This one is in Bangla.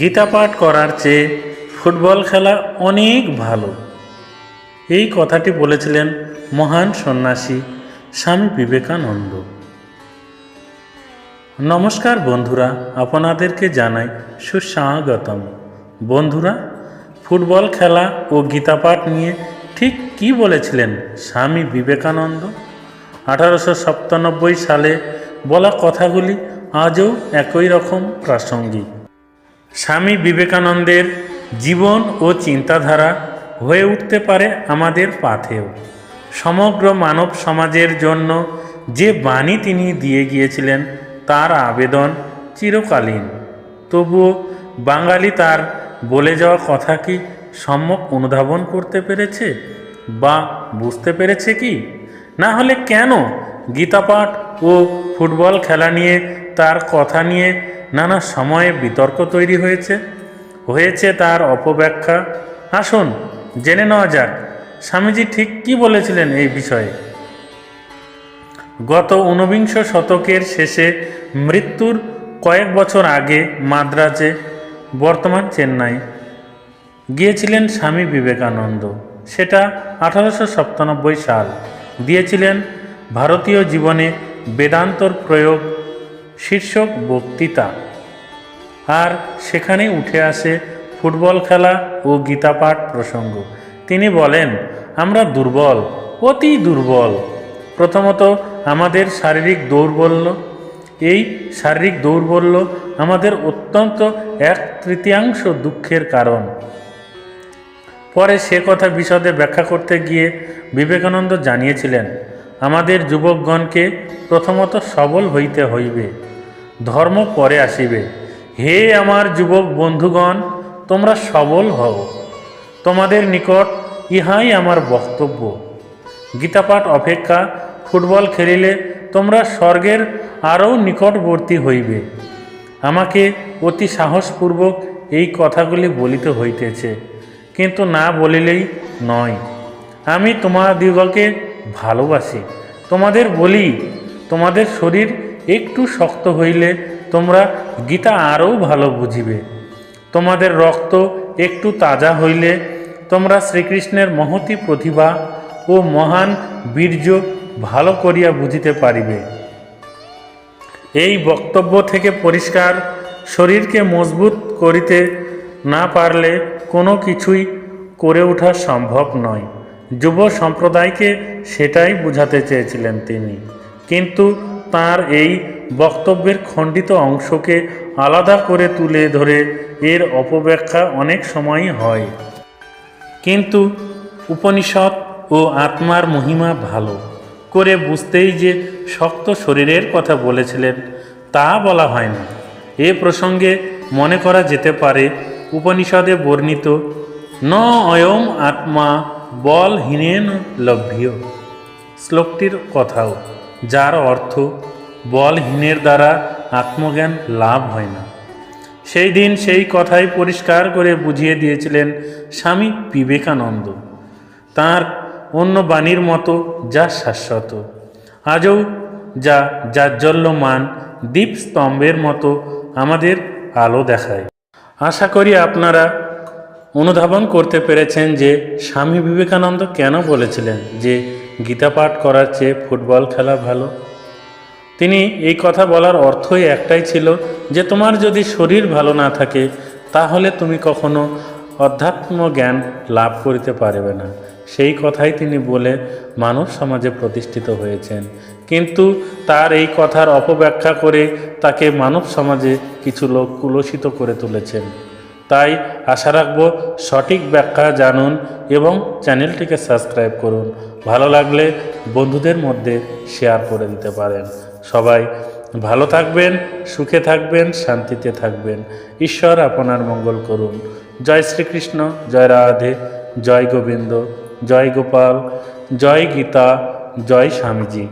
গীতা পাঠ করার চেয়ে ফুটবল খেলা অনেক ভালো। এই কথাটি বলেছিলেন মহান সন্ন্যাসী স্বামী বিবেকানন্দ। নমস্কার বন্ধুরা, আপনাদেরকে জানাই সুস্বাগতম। বন্ধুরা, ফুটবল খেলা ও গীতা পাঠ নিয়ে ঠিক কী বলেছিলেন স্বামী বিবেকানন্দ? 1897 সালে বলা কথাগুলি আজও একই রকম প্রাসঙ্গিক। স্বামী বিবেকানন্দের জীবন ও চিন্তাধারা হয়ে উঠতে পারে আমাদের পাথেয়। সমগ্র মানব সমাজের জন্য যে বাণী তিনি দিয়ে গিয়েছিলেন তার আবেদন চিরকালীন। তবুও বাঙালি তার বলে যাওয়া কথা কি সম্যক অনুধাবন করতে পেরেছে বা বুঝতে পেরেছে কি? না হলে কেন গীতাপাঠ ও ফুটবল খেলা নিয়ে তার কথা নিয়ে নানা সময়ে বিতর্ক তৈরি হয়েছে তার অপব্যাখ্যা। আসুন জেনে নেওয়া যাক স্বামীজি ঠিক কী বলেছিলেন এই বিষয়ে। গত ঊনবিংশ শতকের শেষে মৃত্যুর কয়েক বছর আগে মাদ্রাজে, বর্তমান চেন্নাই, গিয়েছিলেন স্বামী বিবেকানন্দ। সেটা 1897 সাল। দিয়েছিলেন ভারতীয় জীবনে বেদান্তর প্রয়োগ শীর্ষক বক্তৃতা। আর সেখানে উঠে আসে ফুটবল খেলা ও গীতাপাঠ প্রসঙ্গ। তিনি বলেন, আমরা দুর্বল, অতি দুর্বল। প্রথমত আমাদের শারীরিক দৌর্বল্য। এই শারীরিক দৌর্বল্য আমাদের অত্যন্ত 1/3 দুঃখের কারণ। পরে সে কথা বিশদে ব্যাখ্যা করতে গিয়ে বিবেকানন্দ জানিয়েছিলেন, আমাদের যুবকগণকে প্রথমত সবল হইতে হইবে, ধর্ম পরে আসিবে। হে আমার যুবক বন্ধুগণ, তোমরা সবল হও। তোমাদের নিকট ইহাই আমার বক্তব্য। গীতাপাঠ অপেক্ষা ফুটবল খেলিলে তোমরা স্বর্গের আরও নিকটবর্তী হইবে। আমাকে অতি সাহসপূর্বক এই কথাগুলি বলিতে হইতেছে, কিন্তু না বলিলেই নয়। আমি তোমাদিগকে ভালোবাসি। তোমাদের বলি, তোমাদের শরীর একটু শক্ত হইলে তোমরা গীতা আরও ভালো বুঝিবে। তোমাদের রক্ত একটু তাজা হইলে তোমরা শ্রীকৃষ্ণের মহতী প্রতিভা ও মহান বীর্য ভালো করিয়া বুঝিতে পারিবে। এই বক্তব্য থেকে পরিষ্কার, শরীরকে মজবুত করিতে না পারলে কোনো কিছুই করে ওঠা সম্ভব নয়। যুব সম্প্রদায়কে সেটাই বুঝাতে চেয়েছিলেন তিনি। কিন্তু তার এই বক্তব্যের খণ্ডিত অংশকে আলাদা করে তুলে ধরে এর অপব্যাখ্যা অনেক সময়ই হয়। কিন্তু উপনিষদ ও আত্মার মহিমা ভালো করে বুঝতেই যে শক্ত শরীরের কথা বলেছিলেন তা বলা হয় না। এ প্রসঙ্গে মনে করা যেতে পারে উপনিষদে বর্ণিত ন অয়ম আত্মা বলহীনেন লভ্য শ্লোকটির কথাও, যার অর্থ বলহীনের দ্বারা আত্মজ্ঞান লাভ হয় না। সেই দিন সেই কথাই পরিষ্কার করে বুঝিয়ে দিয়েছিলেন স্বামী বিবেকানন্দ তাঁর অন্য বাণীর মতো, যা শাশ্বত, আজও যা জাজ্বল্যমান দীপস্তম্ভের মতো আমাদের আলো দেখায়। আশা করি আপনারা অনুধাবন করতে পেরেছেন যে স্বামী বিবেকানন্দ কেন বলেছিলেন যে গীতা পাঠ করার চেয়ে ফুটবল খেলা ভালো। তিনি এই কথা বলার অর্থই একটাই ছিল যে তোমার যদি শরীর ভালো না থাকে তাহলে তুমি কখনো অধ্যাত্ম জ্ঞান লাভ করিতে পারবে না। সেই কথাই তিনি বলে মানব সমাজে প্রতিষ্ঠিত হয়েছেন। কিন্তু তার এই কথার অপব্যাখ্যা করে তাকে মানব সমাজে কিছু লোক কুলসিত করে তুলেছেন। তাই আশা রাখব সঠিক ব্যাখ্যা জানুন এবং চ্যানেলটিকে সাবস্ক্রাইব করুন। ভালো লাগলে বন্ধুদের মধ্যে শেয়ার করে দিতে পারেন। সবাই ভালো থাকবেন, সুখে থাকবেন, শান্তিতে থাকবেন। ঈশ্বর আপনার মঙ্গল করুন। জয় শ্রীকৃষ্ণ, জয় রাধে, জয় গোবিন্দ, জয় গোপাল, জয় গীতা, জয় স্বামীজি।